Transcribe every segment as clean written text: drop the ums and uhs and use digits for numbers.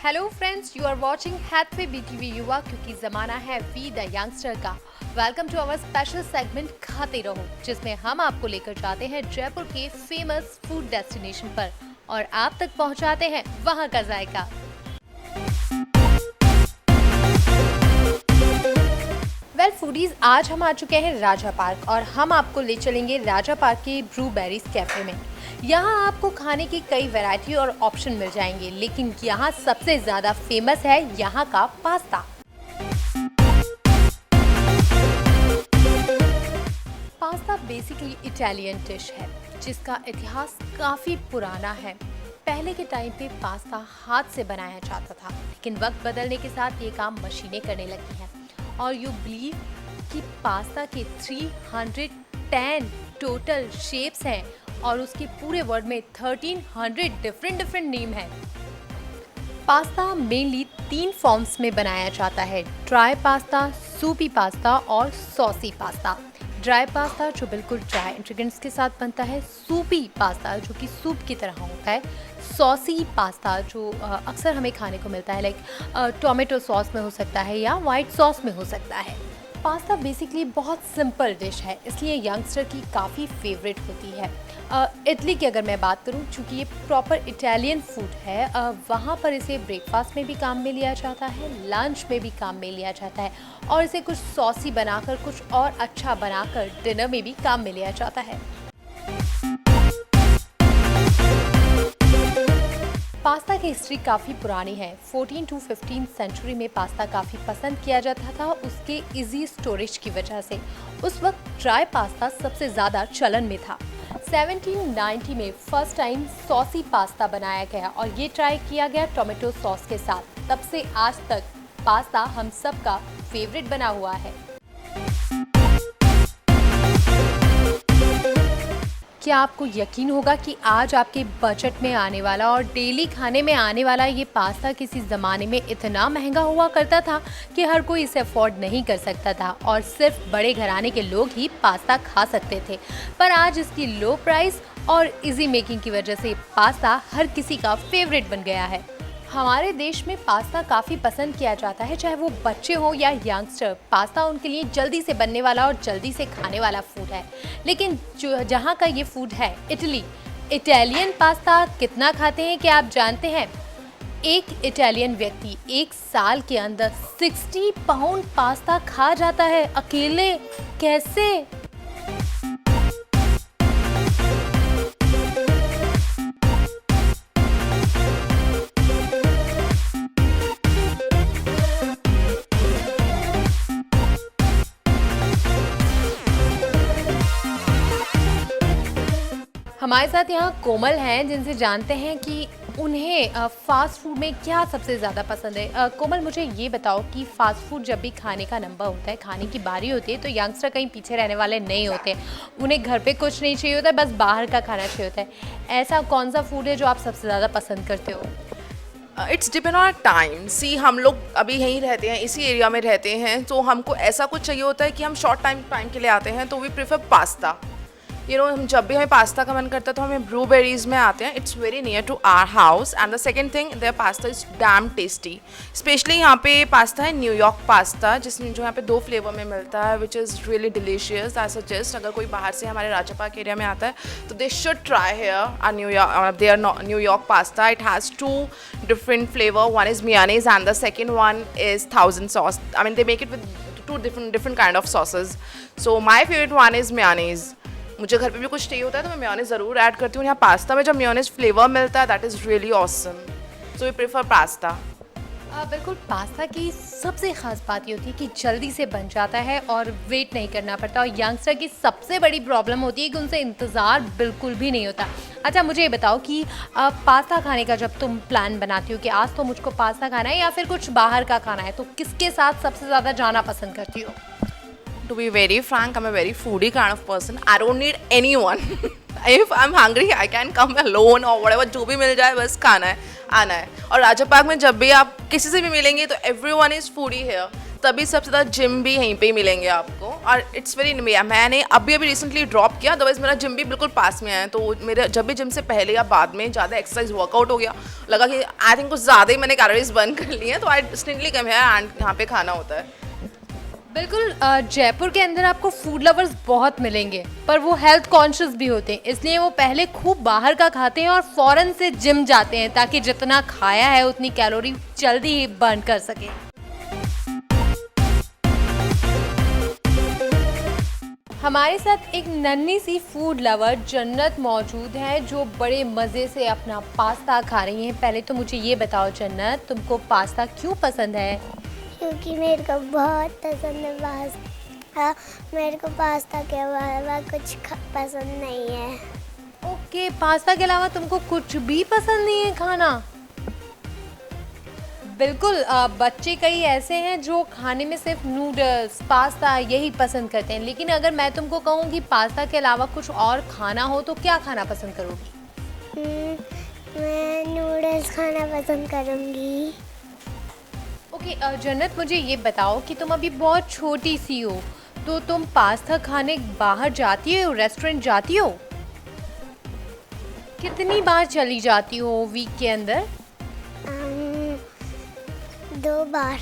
Hello friends, you are watching Hathway BTV Yuva क्योंकि जमाना है वी द यंगस्टर का। Welcome to our special segment खाते रहो, जिसमें हम आपको लेकर जाते हैं जयपुर के फेमस फूड डेस्टिनेशन पर और आप तक पहुंचाते हैं वहां का जायका। वेल फूडीज, आज हम आ चुके हैं राजा पार्क और हम आपको ले चलेंगे राजा पार्क के ब्रूबेरीज कैफे में। यहाँ आपको खाने की कई वैरायटी और ऑप्शन मिल जाएंगे, लेकिन यहाँ सबसे ज़्यादा फेमस है यहाँ का pasta. Pasta basically Italian dish है जिसका इतिहास काफ़ी पुराना है। पहले के टाइम पे पास्ता हाथ से बनाया जाता था, लेकिन वक्त बदलने के साथ ये काम मशीनें करने लगी हैं और यू बिलीव कि पास्ता के 310 टोटल शेप्स हैं और उसके पूरे वर्ल्ड में 1300 डिफरेंट नेम हैं। पास्ता मेनली 3 फॉर्म्स में बनाया जाता है: ड्राई पास्ता, सूपी पास्ता और सॉसी पास्ता। ड्राई पास्ता जो बिल्कुल ड्राई इंग्रेडिएंट्स के साथ बनता है, सूपी पास्ता जो कि सूप की तरह होता है, सॉसी पास्ता जो अक्सर हमें खाने को मिलता है लाइक टोमेटो सॉस में हो सकता है या वाइट सॉस में हो सकता है। पास्ता बेसिकली बहुत सिंपल डिश है, इसलिए यंगस्टर की काफ़ी फेवरेट होती है। इटली की अगर मैं बात करूं, चूँकि ये प्रॉपर इटालियन फूड है, वहाँ पर इसे ब्रेकफास्ट में भी काम में लिया जाता है, लंच में भी काम में लिया जाता है और इसे कुछ सॉसी बनाकर, कुछ और अच्छा बनाकर डिनर में भी काम में लिया जाता है। पास्ता की हिस्ट्री काफ़ी पुरानी है। 14 to 15 सेंचुरी में पास्ता काफ़ी पसंद किया जाता था उसके इजी स्टोरेज की वजह से। उस वक्त ड्राई पास्ता सबसे ज़्यादा चलन में था। 1790 में फर्स्ट टाइम सॉसी पास्ता बनाया गया और ये ट्राई किया गया टोमेटो सॉस के साथ। तब से आज तक पास्ता हम सबका फेवरेट बना हुआ है। क्या आपको यकीन होगा कि आज आपके बजट में आने वाला और डेली खाने में आने वाला ये पास्ता किसी ज़माने में इतना महंगा हुआ करता था कि हर कोई इसे अफोर्ड नहीं कर सकता था और सिर्फ बड़े घराने के लोग ही पास्ता खा सकते थे। पर आज इसकी लो प्राइस और इजी मेकिंग की वजह से पास्ता हर किसी का फेवरेट बन गया है। हमारे देश में पास्ता काफ़ी पसंद किया जाता है, चाहे वो बच्चे हों या यंगस्टर। पास्ता उनके लिए जल्दी से बनने वाला और जल्दी से खाने वाला फूड है। लेकिन जो जहाँ का ये फूड है इटली, इटालियन पास्ता कितना खाते हैं क्या आप जानते हैं? एक इटालियन व्यक्ति एक साल के अंदर 60 पाउंड पास्ता खा जाता है अकेले। कैसे? हमारे साथ यहाँ कोमल हैं जिनसे जानते हैं कि उन्हें फास्ट फूड में क्या सबसे ज़्यादा पसंद है। कोमल, मुझे ये बताओ कि फास्ट फूड जब भी खाने का नंबर होता है, खाने की बारी होती है, तो यंगस्टर कहीं पीछे रहने वाले नहीं होते। उन्हें घर पे कुछ नहीं चाहिए होता है, बस बाहर का खाना चाहिए होता है। ऐसा कौन सा फूड है जो आप सबसे ज़्यादा पसंद करते हो? It's depend on time. See, हम लोग अभी यहीं रहते हैं, इसी एरिया में रहते हैं, तो हमको ऐसा कुछ चाहिए होता है कि हम शॉर्ट टाइम के लिए आते हैं, तो वी प्रेफर पास्ता। हम जब भी हमें पास्ता का मन करता है तो हमें ब्रूबेरीज में आते हैं। It's very near to our house and the second thing, their pasta is damn tasty. Specially यहाँ पे पास्ता है न्यूयॉर्क पास्ता, जिसमें जो यहाँ पे 2 फ्लेवर में मिलता है, which is really delicious. I suggest अगर कोई बाहर से हमारे राजा पार्क एरिया में आता है तो they should try here their New York pasta. It has 2 different flavor. One is mayonnaise and the second one is thousand sauce. I mean, they make it with 2 different kind of sauces. So my favorite one is mayonnaise. मुझे घर पे भी कुछ चाहिए होता है तो मैं मेयोनेज़ ज़रूर ऐड करती हूँ। यहाँ पास्ता में जब मेयोनेज़ फ्लेवर मिलता है, that is really awesome. So we prefer pasta. बिल्कुल, पास्ता की सबसे ख़ास बात ये होती है कि जल्दी से बन जाता है और वेट नहीं करना पड़ता। और यंगस्टर की सबसे बड़ी प्रॉब्लम होती है कि उनसे इंतज़ार बिल्कुल भी नहीं होता। अच्छा, मुझे ये बताओ कि पास्ता खाने का जब तुम प्लान बनाती हो कि आज तो मुझको पास्ता खाना है या फिर कुछ बाहर का खाना है, तो किसके साथ सबसे ज़्यादा जाना पसंद करती हो? To be very frank, I'm a very foodie kind of person. I don't need anyone. If I'm hungry, I can come alone or whatever. जो भी मिल जाए बस खाना है, आना है। और राजा पार्क में जब भी आप किसी से भी मिलेंगे तो everyone is foodie here. तभी सबसे ज़्यादा जिम भी यहीं पे ही मिलेंगे आपको। और इट्स वेरी, मैंने अभी रिसेंटली ड्रॉप किया, अदरवाइज मेरा जिम भी बिल्कुल पास में है। तो मेरा जब भी जिम से पहले या बाद में ज़्यादा एक्सरसाइज वर्कआउट हो गया, लगा कि आई थिंक कुछ ज़्यादा ही मैंने कैलोरीज बर्न कर ली हैं, तो आई डिस्टिंक्टली कम है एंड यहाँ पे खाना होता है। बिल्कुल, जयपुर के अंदर आपको फूड लवर्स बहुत मिलेंगे, पर वो हेल्थ कॉन्शियस भी होते हैं, इसलिए वो पहले खूब बाहर का खाते हैं और फौरन से जिम जाते हैं ताकि जितना खाया है उतनी कैलोरी जल्दी ही बर्न कर सके। हमारे साथ एक नन्ही सी फूड लवर जन्नत मौजूद है जो बड़े मज़े से अपना पास्ता खा रही हैं। पहले तो मुझे ये बताओ जन्नत, तुमको पास्ता क्यों पसंद है? क्योंकि मेरे को बहुत पसंद है पास्ता। मेरे को पास्ता के अलावा कुछ पसंद नहीं है। ओके, पास्ता के अलावा तुमको कुछ भी पसंद नहीं है खाना? बिल्कुल, बच्चे कई ऐसे हैं जो खाने में सिर्फ नूडल्स पास्ता यही पसंद करते हैं, लेकिन अगर मैं तुमको कहूँ कि पास्ता के अलावा कुछ और खाना हो तो क्या खाना पसंद करोगी? मैं नूडल्स खाना पसंद करूँगी। ओके, जन्नत मुझे ये बताओ कि तुम अभी बहुत छोटी सी हो, तो तुम पास्ता खाने बाहर जाती हो, रेस्टोरेंट जाती हो? कितनी बार चली जाती हो वीक के अंदर? 2 बार।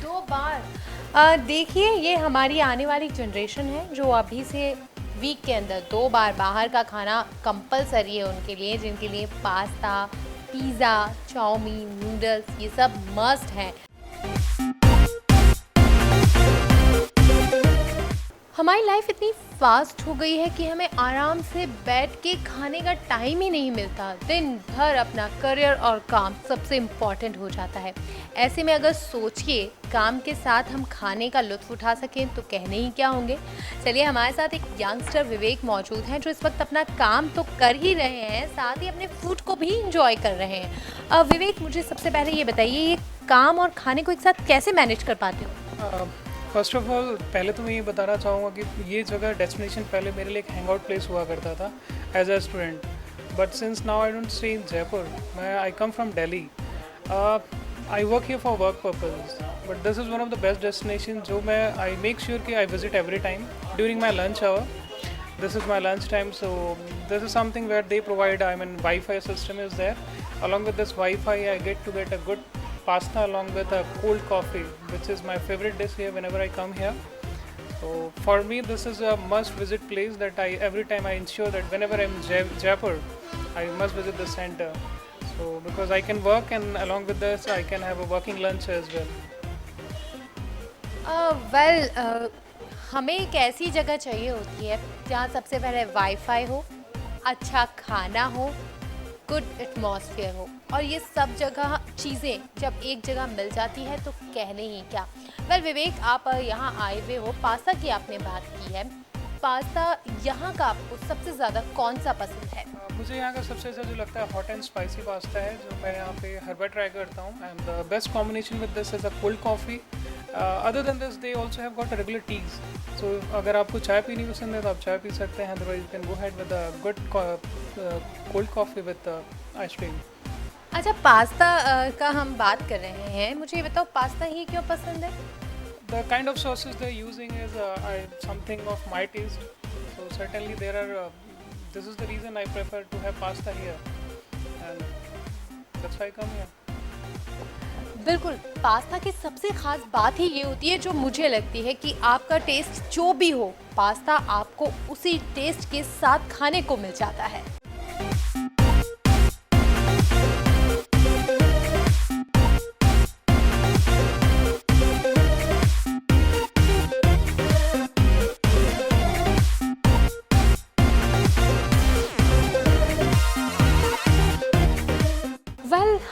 2 बार। देखिए, ये हमारी आने वाली जनरेशन है जो अभी से वीक के अंदर 2 बार बाहर का खाना कंपलसरी है उनके लिए, जिनके लिए पास्ता, पिज़्ज़ा, चाउमीन, नूडल्स ये सब मस्ट हैं। हमारी लाइफ इतनी फास्ट हो गई है कि हमें आराम से बैठ के खाने का टाइम ही नहीं मिलता। दिन भर अपना करियर और काम सबसे इम्पॉर्टेंट हो जाता है। ऐसे में अगर सोचिए काम के साथ हम खाने का लुत्फ उठा सकें तो कहने ही क्या होंगे। चलिए, हमारे साथ एक यंगस्टर विवेक मौजूद हैं जो इस वक्त अपना काम तो कर ही रहे हैं, साथ ही अपने फूड को भी इंजॉय कर रहे हैं। विवेक, मुझे सबसे पहले ये बताइए, ये काम और खाने को एक साथ कैसे मैनेज कर पाते हो? फर्स्ट ऑफ ऑल पहले तो मैं ये बताना चाहूँगा कि ये जगह डेस्टिनेशन पहले मेरे लिए एक हैंग आउट प्लेस हुआ करता था as a student, but since now I don't stay in Jaipur, I come from Delhi, I work here for work purpose, but this is one of the best destination जो मैं I make sure कि I visit every time during my lunch hour. This is my lunch time, so this is something where they provide, I mean, Wi-Fi system is there. Along with this Wi-Fi, I get a good pasta along with a cold coffee, which is my favorite dish here whenever I come here. So for me, this is a must-visit place that every time I ensure that whenever I'm in Jaipur, I must visit the center. So because I can work and along with this, I can have a working lunch as well. हमें एक ऐसी जगह चाहिए होती है जहाँ सबसे पहले वाईफाई हो, अच्छा खाना हो, गुड एटमॉस्फेयर हो, और ये सब जगह चीज़ें जब एक जगह मिल जाती है तो कहने ही क्या। विवेक, आप यहाँ आए हुए हो, पास्ता की आपने बात की है, पास्ता यहाँ का आपको सबसे ज़्यादा कौन सा पसंद है? मुझे यहाँ का सबसे ज़्यादा जो लगता है हॉट एंड स्पाइसी पास्ता है, जो मैं यहाँ पे हर बार ट्राई करता हूँ, and the best combination with this is a cold coffee. Other than this they also have got regular teas, so अगर आपको चाय पीनी पसंद है तो आप चाय पी सकते हैं, otherwise you can go head with a good cold coffee with ice cream. अच्छा, पास्ता का हम बात कर रहे हैं, मुझे ये बताओ पास्ता ही क्यों पसंद है? The kind of sauces they're using is something of my taste. So certainly there are. This is the reason I prefer to have pasta here, and that's why I come here. बिल्कुल, pasta की सबसे ख़ास बात ही ये होती है जो मुझे लगती है कि आपका टेस्ट जो भी हो, पास्ता आपको उसी टेस्ट के साथ खाने को मिल जाता है।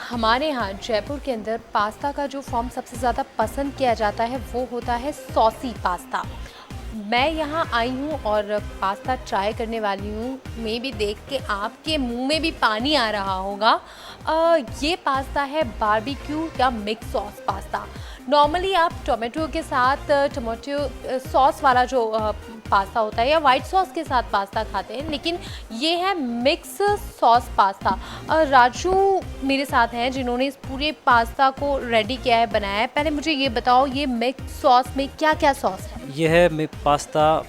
हमारे यहाँ जयपुर के अंदर पास्ता का जो फॉर्म सबसे ज़्यादा पसंद किया जाता है वो होता है सॉसी पास्ता। मैं यहाँ आई हूँ और पास्ता ट्राई करने वाली हूँ। मे भी देख के आपके मुंह में भी पानी आ रहा होगा। ये पास्ता है बारबेक्यू या मिक्स सॉस पास्ता। नॉर्मली आप टोमेटो के साथ टोमेटो सॉस वाला जो पास्ता होता है या वाइट सॉस के साथ पास्ता खाते हैं, लेकिन ये है मिक्स सॉस पास्ता। राजू मेरे साथ हैं जिन्होंने इस पूरे पास्ता को रेडी किया है, बनाया है। पहले मुझे ये बताओ, ये मिक्स सॉस में क्या क्या सॉस है? ये है पास्ता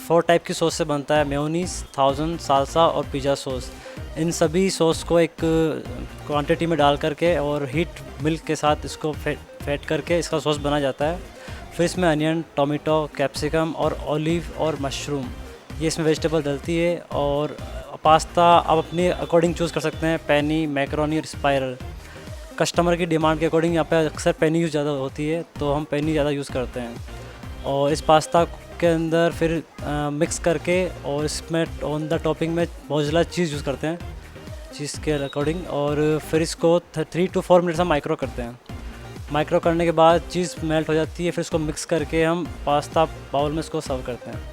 4 टाइप की सॉस से बनता है, मेयोनीज, थाउजेंड, सालसा और पिज़्ज़ा सॉस। इन सभी सॉस को एक क्वांटिटी में डाल करके और हीट मिल्क के साथ इसको फेंट करके इसका सॉस बना जाता है। फिर इसमें अनियन, टोमेटो, कैप्सिकम और ऑलिव और मशरूम, ये इसमें वेजिटेबल डलती है। और पास्ता आप अपने अकॉर्डिंग चूज़ कर सकते हैं, पेनी, मैकरोनी और स्पाइरल। कस्टमर की डिमांड के अकॉर्डिंग यहाँ पे अक्सर पेनी यूज़ ज़्यादा होती है, तो हम पेनी ज़्यादा यूज़ करते हैं। और इस पास्ता के अंदर फिर मिक्स करके और इसमें ऑन द टॉपिंग में मोज़रेला चीज़ यूज़ करते हैं, चीज़ के अकॉर्डिंग। और फिर इसको 3 to 4 मिनट्स हम माइक्रो करते हैं। माइक्रो करने के बाद चीज़ मेल्ट हो जाती है, फिर इसको मिक्स करके हम पास्ता बाउल में इसको सर्व करते हैं।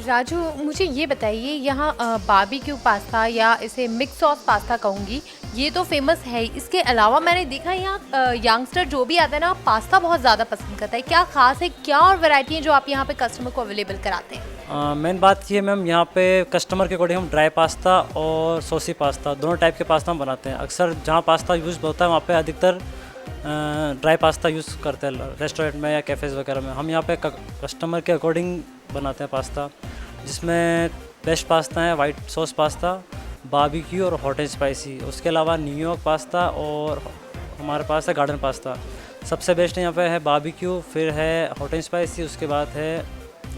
राजू मुझे ये बताइए, यहाँ बारबेक्यू पास्ता या इसे मिक्स सॉस पास्ता कहूँगी, ये तो फेमस है ही। इसके अलावा मैंने देखा है यहाँ यंगस्टर जो भी आता है ना, पास्ता बहुत ज़्यादा पसंद करता है। क्या ख़ास है, क्या और वैरायटी है जो आप यहाँ पे कस्टमर को अवेलेबल कराते हैं? मेन बात ये मैम, यहाँ पे कस्टमर के अकॉर्डिंग हम ड्राई पास्ता और सॉसी पास्ता दोनों टाइप के पास्ता हम बनाते हैं। अक्सर जहाँ पास्ता यूज़ होता है वहाँ पे अधिकतर ड्राई पास्ता यूज़ करते हैं रेस्टोरेंट में या कैफ़ेज़ वगैरह में। हम यहाँ पे कस्टमर के अकॉर्डिंग बनाते हैं पास्ता, जिसमें बेस्ट पास्ता है वाइट सॉस पास्ता, बारबेक्यू और हॉट एंड स्पाइसी। उसके अलावा न्यूयॉर्क पास्ता और हमारे पास है गार्डन पास्ता। सबसे बेस्ट यहाँ पे है बारबेक्यू, फिर है हॉट एंड स्पाइसी, उसके बाद है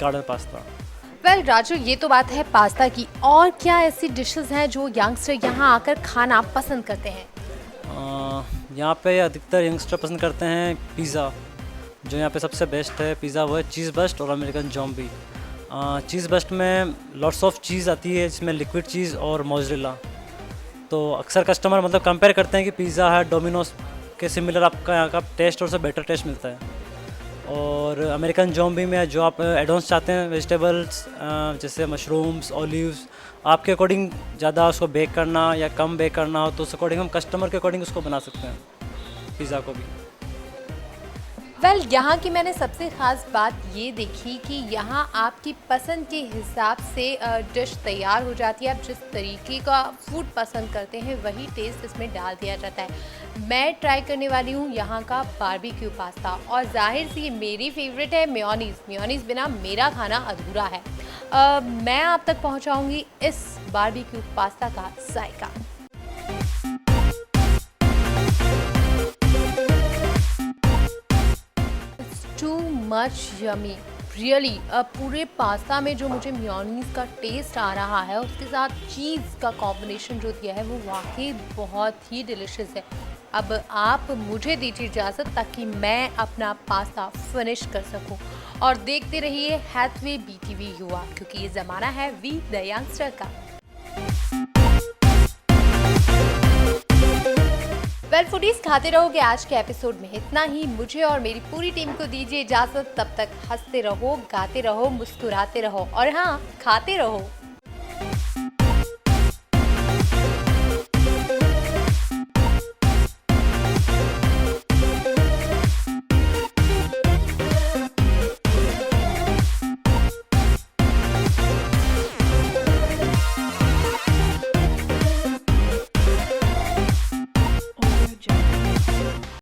गार्डन पास्ता। वेल राजू, ये तो बात है पास्ता की। और क्या ऐसी डिशेस हैं जो यंगस्टर यहाँ आकर खाना पसंद करते हैं? यहाँ पे अधिकतर यंगस्टर पसंद करते हैं पिज़्ज़ा। जो यहाँ पे सबसे बेस्ट है पिज़्ज़ा वो है चीज़ बस्ट और अमेरिकन जॉम्बी। चीज़ बस्ट में लॉट्स ऑफ चीज़ आती है, जिसमें लिक्विड चीज़ और मोज़रेला। तो अक्सर कस्टमर मतलब कंपेयर करते हैं कि पिज़्ज़ा है डोमिनोज के सिमिलर, आपका यहाँ का टेस्ट और से बेटर टेस्ट मिलता है। और अमेरिकन जॉम्बी में जो आप एडवांस चाहते हैं वेजिटेबल्स, जैसे मशरूम्स, ऑलिव्स, आपके अकॉर्डिंग ज़्यादा उसको बेक करना या कम बेक करना हो तो उस अकॉर्डिंग हम कस्टमर के अकॉर्डिंग उसको बना सकते हैं पिज़्ज़ा को भी। वेल यहाँ की मैंने सबसे ख़ास बात ये देखी कि यहाँ आपकी पसंद के हिसाब से डिश तैयार हो जाती है। आप जिस तरीके का फूड पसंद करते हैं वही टेस्ट इसमें डाल दिया जाता है। मैं ट्राई करने वाली हूँ यहाँ का बारबेक्यू पास्ता, और जाहिर सी मेरी फेवरेट है मेयोनीज़। मेयोनीज़ बिना मेरा खाना अधूरा है। मैं आप तक पहुँचाऊँगी इस बारबेक्यू पास्ता का जायका। Too much yummy really. पूरे पास्ता में जो मुझे मेयोनीज़ का टेस्ट आ रहा है, उसके साथ चीज़ का कॉम्बिनेशन जो दिया है वो वाकई बहुत ही डिलिशियस है। अब आप मुझे दीजिए इजाज़त ताकि मैं अपना पास्ता फिनिश कर सकूं, और देखते रहिए हैथवे BTV युवा, क्योंकि ये ज़माना है वी द यंगस्टर का। वेल फूडीज, खाते रहोगे आज के एपिसोड में इतना ही। मुझे और मेरी पूरी टीम को दीजिए इजाज़त। तब तक हंसते रहो, गाते रहो, मुस्कुराते रहो और हाँ, खाते रहो।